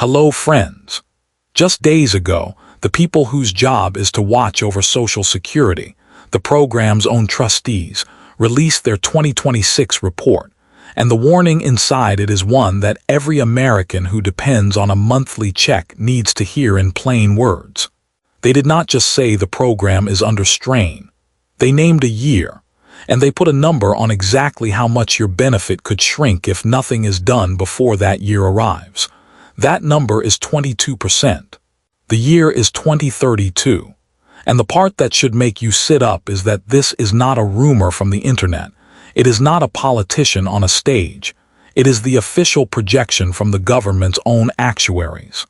Hello, friends. Just days ago, the people whose job is to watch over Social Security, the program's own trustees, released their 2026 report, and the warning inside it is one that every American who depends on a monthly check needs to hear in plain words. They did not just say the program is under strain. They named a year, and they put a number on exactly how much your benefit could shrink if nothing is done before that year arrives. That number is 22%. The year is 2032. And the part that should make you sit up is that this is not a rumor from the internet. It is not a politician on a stage. It is the official projection from the government's own actuaries.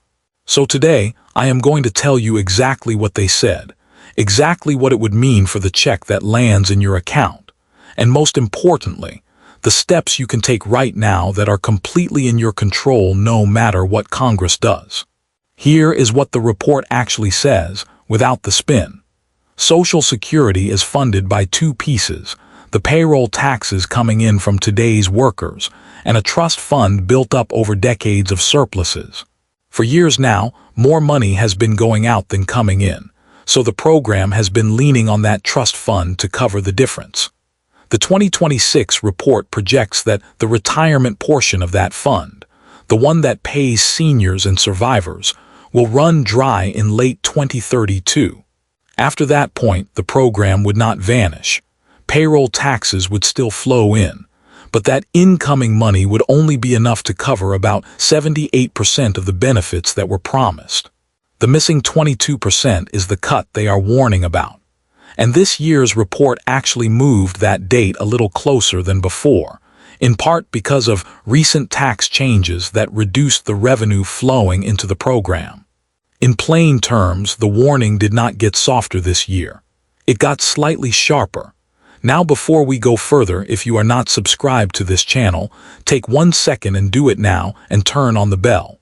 So today, I am going to tell you exactly what they said, exactly what it would mean for the check that lands in your account, and most importantly, the steps you can take right now that are completely in your control no matter what Congress does. Here is what the report actually says, without the spin. Social Security is funded by two pieces: the payroll taxes coming in from today's workers, and a trust fund built up over decades of surpluses. For years now, more money has been going out than coming in, so the program has been leaning on that trust fund to cover the difference. The 2026 report projects that the retirement portion of that fund, the one that pays seniors and survivors, will run dry in late 2032. After that point, the program would not vanish. Payroll taxes would still flow in, but that incoming money would only be enough to cover about 78% of the benefits that were promised. The missing 22% is the cut they are warning about. And this year's report actually moved that date a little closer than before, in part because of recent tax changes that reduced the revenue flowing into the program. In plain terms, the warning did not get softer this year. It got slightly sharper. Now, before we go further, if you are not subscribed to this channel, take 1 second and do it now and turn on the bell.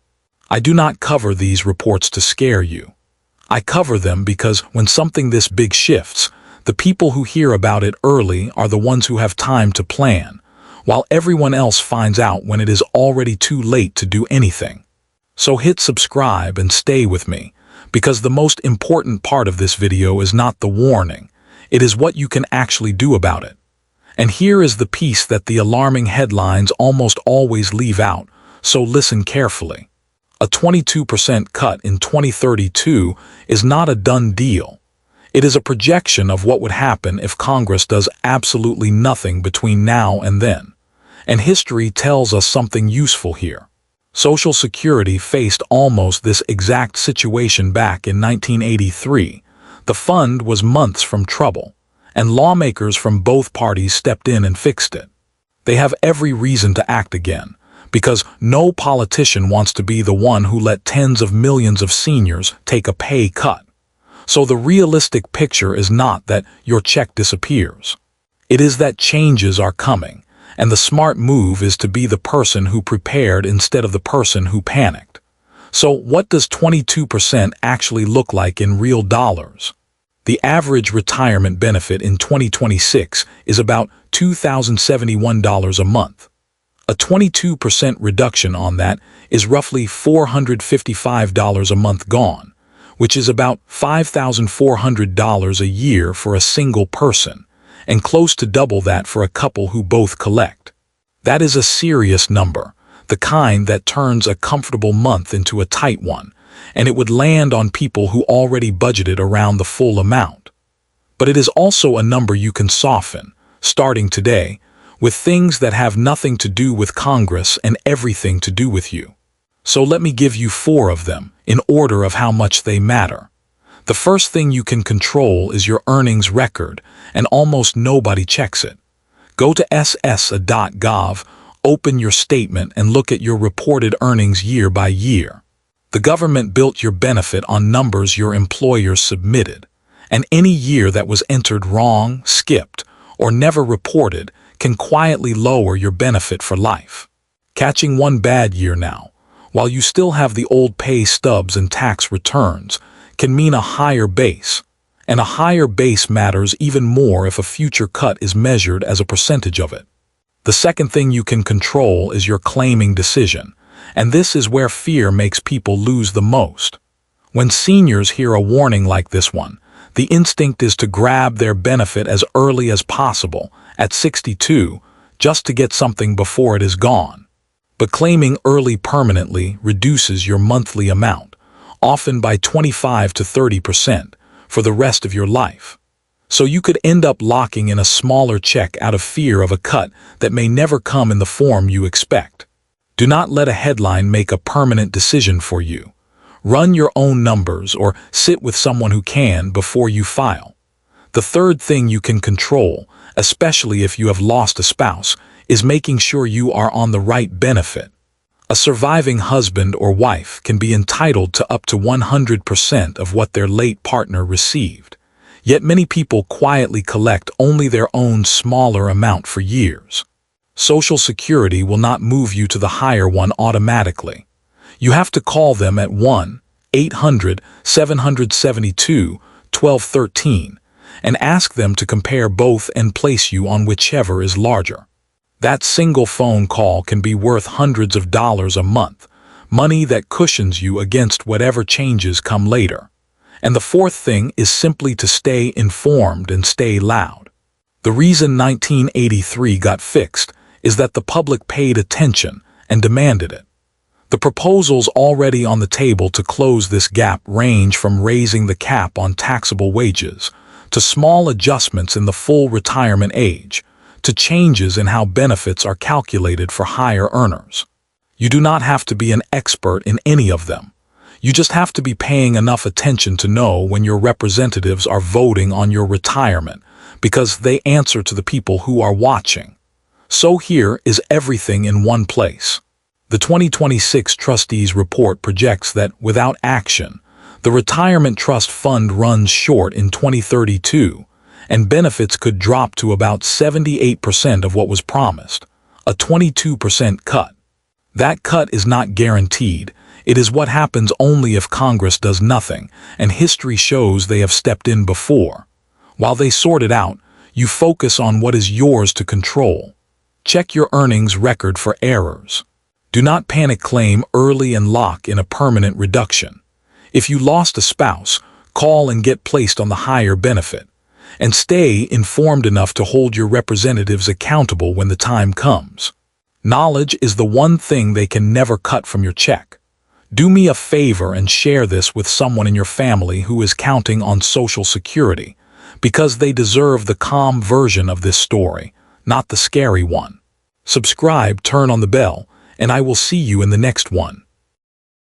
I do not cover these reports to scare you. I cover them because when something this big shifts, the people who hear about it early are the ones who have time to plan, while everyone else finds out when it is already too late to do anything. So hit subscribe and stay with me, because the most important part of this video is not the warning, it is what you can actually do about it. And here is the piece that the alarming headlines almost always leave out, so listen carefully. A 22% cut in 2032 is not a done deal. It is a projection of what would happen if Congress does absolutely nothing between now and then. And history tells us something useful here. Social Security faced almost this exact situation back in 1983. The fund was months from trouble, and lawmakers from both parties stepped in and fixed it. They have every reason to act again, because no politician wants to be the one who let tens of millions of seniors take a pay cut. So the realistic picture is not that your check disappears. It is that changes are coming, and the smart move is to be the person who prepared instead of the person who panicked. So what does 22% actually look like in real dollars? The average retirement benefit in 2026 is about $2,071 a month. A 22% reduction on that is roughly $455 a month gone, which is about $5,400 a year for a single person, and close to double that for a couple who both collect. That is a serious number, the kind that turns a comfortable month into a tight one, and it would land on people who already budgeted around the full amount. But it is also a number you can soften, starting today, with things that have nothing to do with Congress and everything to do with you. So let me give you 4 of them, in order of how much they matter. The first thing you can control is your earnings record, and almost nobody checks it. Go to ssa.gov, open your statement, and look at your reported earnings year by year. The government built your benefit on numbers your employers submitted, and any year that was entered wrong, skipped, or never reported can quietly lower your benefit for life. Catching one bad year now, while you still have the old pay stubs and tax returns, can mean a higher base, and a higher base matters even more if a future cut is measured as a percentage of it. The second thing you can control is your claiming decision, And this is where fear makes people lose the most. When seniors hear a warning like this one, the instinct is to grab their benefit as early as possible, at 62, just to get something before it is gone. But claiming early permanently reduces your monthly amount, often by 25 to 30%, for the rest of your life. So you could end up locking in a smaller check out of fear of a cut that may never come in the form you expect. Do not let a headline make a permanent decision for you. Run your own numbers or sit with someone who can before you file. The third thing you can control, especially if you have lost a spouse, is making sure you are on the right benefit. A surviving husband or wife can be entitled to up to 100% of what their late partner received. Yet many people quietly collect only their own smaller amount for years. Social Security will not move you to the higher one automatically. You have to call them at 1-800-772-1213 and ask them to compare both and place you on whichever is larger. That single phone call can be worth hundreds of dollars a month, money that cushions you against whatever changes come later. And the fourth thing is simply to stay informed and stay loud. The reason 1983 got fixed is that the public paid attention and demanded it. The proposals already on the table to close this gap range from raising the cap on taxable wages, to small adjustments in the full retirement age, to changes in how benefits are calculated for higher earners. You do not have to be an expert in any of them. You just have to be paying enough attention to know when your representatives are voting on your retirement, because they answer to the people who are watching. So here is everything in one place. The 2026 Trustees report projects that, without action, the retirement trust fund runs short in 2032, and benefits could drop to about 78% of what was promised, a 22% cut. That cut is not guaranteed. It is what happens only if Congress does nothing, and history shows they have stepped in before. While they sort it out, you focus on what is yours to control. Check your earnings record for errors. Do not panic claim early and lock in a permanent reduction. If you lost a spouse, call and get placed on the higher benefit. And stay informed enough to hold your representatives accountable when the time comes. Knowledge is the one thing they can never cut from your check. Do me a favor and share this with someone in your family who is counting on Social Security, because they deserve the calm version of this story, not the scary one. Subscribe, turn on the bell, and I will see you in the next one.